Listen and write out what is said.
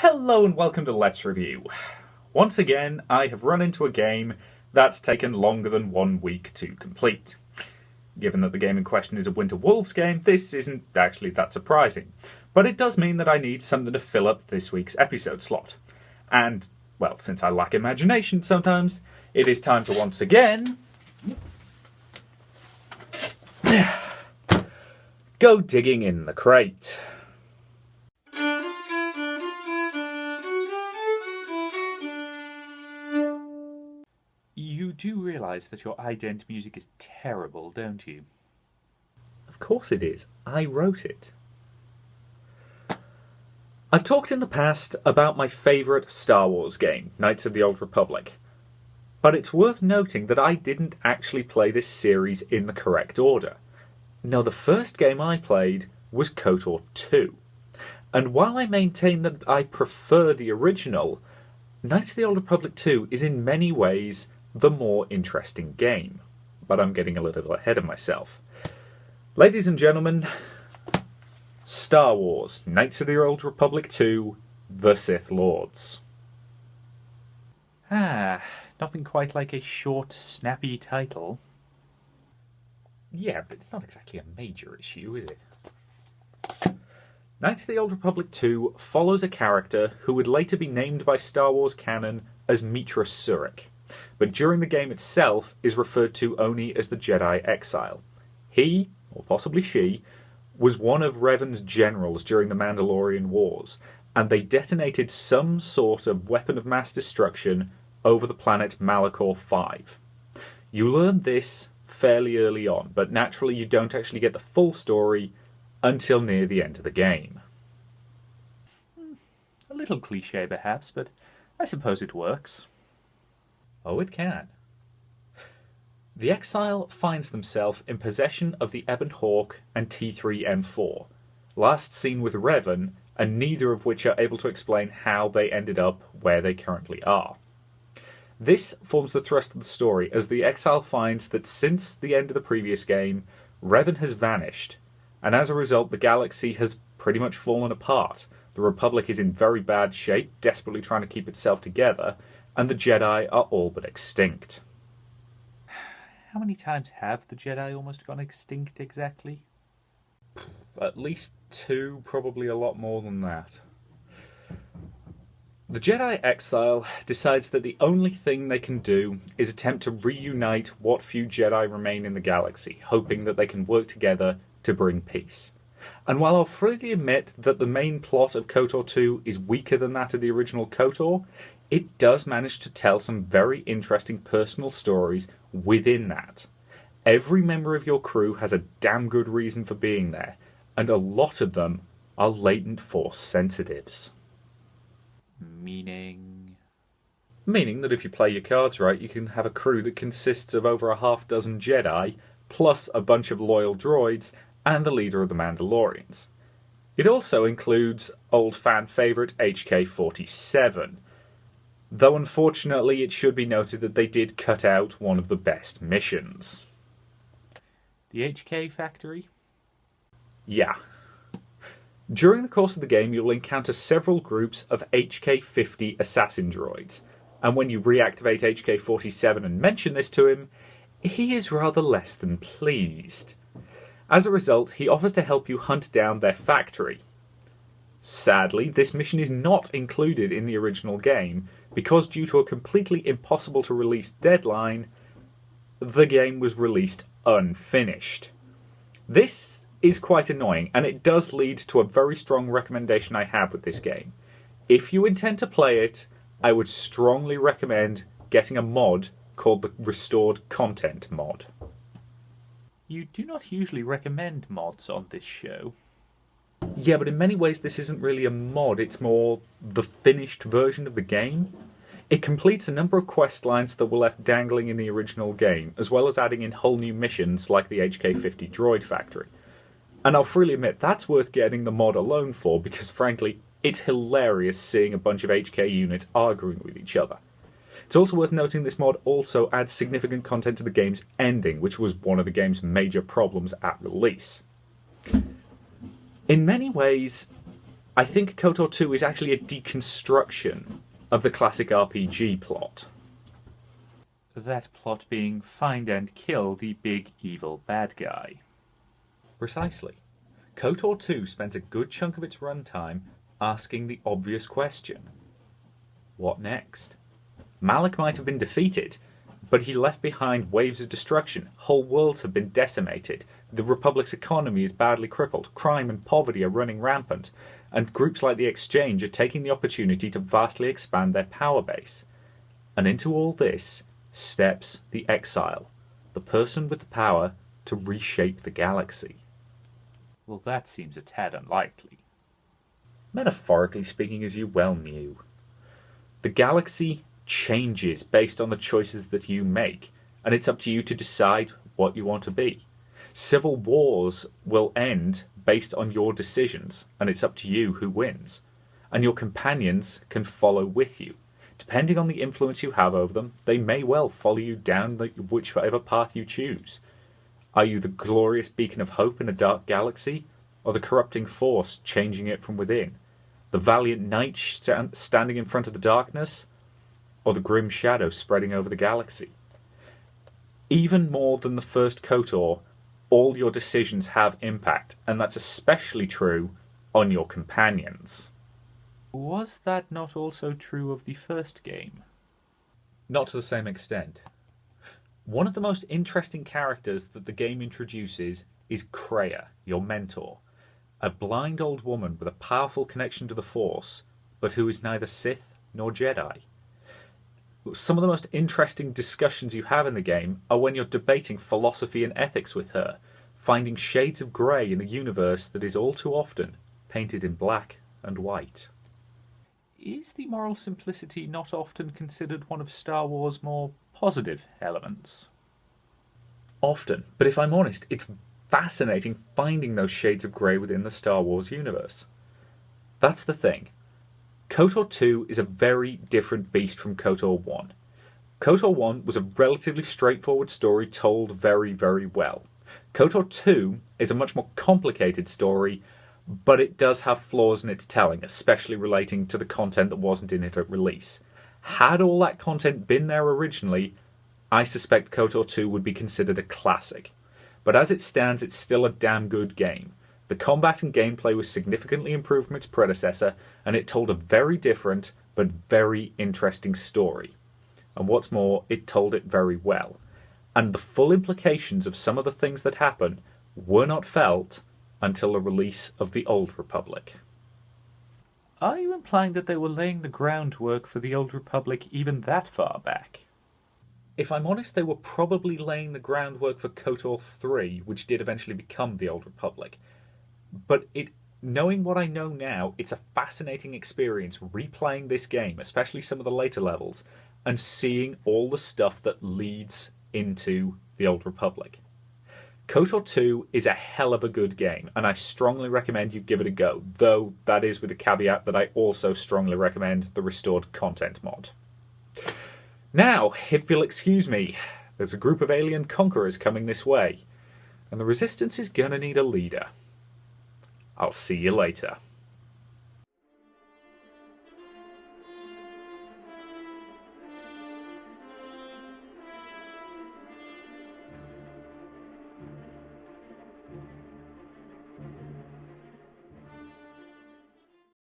Hello and welcome to Let's Review. Once again, I have run into a game that's taken longer than 1 week to complete. Given that the game in question is a Winter Wolves game, this isn't actually that surprising. But it does mean that I need something to fill up this week's episode slot. And, well, since I lack imagination sometimes, it is time to once again go digging in the crate. You do realise that your ident music is terrible, don't you? Of course it is. I wrote it. I've talked in the past about my favourite Star Wars game, Knights of the Old Republic. But it's worth noting that I didn't actually play this series in the correct order. No, the first game I played was KOTOR 2. And while I maintain that I prefer the original, Knights of the Old Republic 2 is in many ways the more interesting game. But I'm getting a little ahead of myself. Ladies and gentlemen, Star Wars, Knights of the Old Republic 2, The Sith Lords. Nothing quite like a short, snappy title. Yeah, but it's not exactly a major issue, is it? Knights of the Old Republic 2 follows a character who would later be named by Star Wars canon as Meetra Surik, but during the game itself is referred to only as the Jedi Exile. He, or possibly she, was one of Revan's generals during the Mandalorian Wars, and they detonated some sort of weapon of mass destruction over the planet Malachor 5. You learn this fairly early on, but naturally you don't actually get the full story until near the end of the game. A little cliché perhaps, but I suppose it works. Oh, it can. The Exile finds themselves in possession of the Ebon Hawk and T3M4, last seen with Revan, and neither of which are able to explain how they ended up where they currently are. This forms the thrust of the story, as the Exile finds that since the end of the previous game, Revan has vanished, and as a result the galaxy has pretty much fallen apart. The Republic is in very bad shape, desperately trying to keep itself together, and the Jedi are all but extinct. How many times have the Jedi almost gone extinct exactly? At least 2, probably a lot more than that. The Jedi Exile decides that the only thing they can do is attempt to reunite what few Jedi remain in the galaxy, hoping that they can work together to bring peace. And while I'll freely admit that the main plot of KOTOR 2 is weaker than that of the original KOTOR, it does manage to tell some very interesting personal stories within that. Every member of your crew has a damn good reason for being there, and a lot of them are latent Force sensitives. Meaning that if you play your cards right, you can have a crew that consists of over a half dozen Jedi, plus a bunch of loyal droids, and the leader of the Mandalorians. It also includes old fan favourite HK-47, though unfortunately it should be noted that they did cut out one of the best missions. The HK factory? Yeah. During the course of the game, you'll encounter several groups of HK-50 assassin droids, and when you reactivate HK-47 and mention this to him, he is rather less than pleased. As a result, he offers to help you hunt down their factory. Sadly, this mission is not included in the original game, because due to a completely impossible to release deadline, the game was released unfinished. This is quite annoying, and it does lead to a very strong recommendation I have with this game. If you intend to play it, I would strongly recommend getting a mod called the Restored Content mod. You do not usually recommend mods on this show. Yeah, but in many ways this isn't really a mod, it's more the finished version of the game. It completes a number of quest lines that were left dangling in the original game, as well as adding in whole new missions like the HK-50 droid factory. And I'll freely admit, that's worth getting the mod alone for, because frankly, it's hilarious seeing a bunch of HK units arguing with each other. It's also worth noting this mod also adds significant content to the game's ending, which was one of the game's major problems at release. In many ways, I think KOTOR 2 is actually a deconstruction of the classic RPG plot. That plot being find and kill the big evil bad guy. Precisely. KOTOR 2 spent a good chunk of its runtime asking the obvious question. What next? Malak might have been defeated, but he left behind waves of destruction, whole worlds have been decimated, the Republic's economy is badly crippled, crime and poverty are running rampant, and groups like the Exchange are taking the opportunity to vastly expand their power base. And into all this steps the Exile, the person with the power to reshape the galaxy. Well, that seems a tad unlikely. Metaphorically speaking, as you well knew. The galaxy changes based on the choices that you make, and it's up to you to decide what you want to be. Civil wars will end based on your decisions, and it's up to you who wins. And your companions can follow with you. Depending on the influence you have over them, they may well follow you down whichever path you choose. Are you the glorious beacon of hope in a dark galaxy, or the corrupting force changing it from within? The valiant knight standing in front of the darkness, or the grim shadow spreading over the galaxy? Even more than the first KOTOR, all your decisions have impact, and that's especially true on your companions. Was that not also true of the first game? Not to the same extent. One of the most interesting characters that the game introduces is Kreia, your mentor, a blind old woman with a powerful connection to the Force, but who is neither Sith nor Jedi. Some of the most interesting discussions you have in the game are when you're debating philosophy and ethics with her, finding shades of grey in a universe that is all too often painted in black and white. Is the moral simplicity not often considered one of Star Wars' more positive elements? Often, but if I'm honest, it's fascinating finding those shades of grey within the Star Wars universe. That's the thing. KOTOR 2 is a very different beast from KOTOR 1. KOTOR 1 was a relatively straightforward story told very, very well. KOTOR 2 is a much more complicated story, but it does have flaws in its telling, especially relating to the content that wasn't in it at release. Had all that content been there originally, I suspect KOTOR 2 would be considered a classic. But as it stands, it's still a damn good game. The combat and gameplay was significantly improved from its predecessor, and it told a very different but very interesting story. And what's more, it told it very well. And the full implications of some of the things that happen were not felt until the release of the Old Republic. Are you implying that they were laying the groundwork for the Old Republic even that far back? If I'm honest, they were probably laying the groundwork for KOTOR 3, which did eventually become the Old Republic. But knowing what I know now, it's a fascinating experience replaying this game, especially some of the later levels, and seeing all the stuff that leads into the Old Republic. KOTOR 2 is a hell of a good game, and I strongly recommend you give it a go, though that is with the caveat that I also strongly recommend the restored content mod. Now, if you'll excuse me, there's a group of alien conquerors coming this way, and the Resistance is gonna need a leader. I'll see you later.